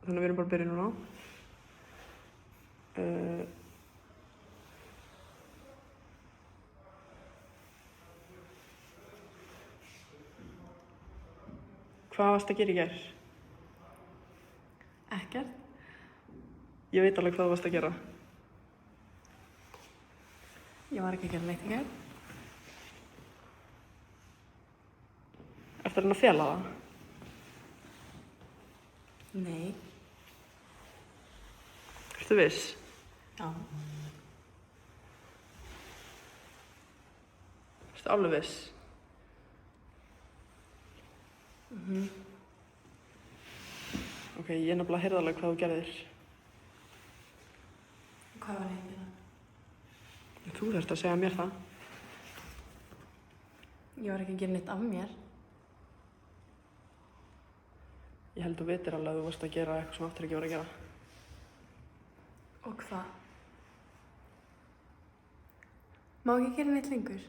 Þannig að við erum bara að byrja núna. Hvað varst að gera í gær? Ekkert. Ég veit alveg hvað þú varst að gera. Ég var ekki að gera neitt í gær. Ertu að reyna að fela það? Nei. Ertu viss? Já. Ertu alveg viss? Ok, ég nefnilega heyrði alveg hvað þú gerðir. Hvað var ég að gera? Þú þarft að segja mér það. Ég var ekki að gera neitt af mér. Ég held þú vitir alveg að þú varst að gera eitthvað sem áttir ekki voru að gera. Og hvað? Má ekki gera neitt lengur?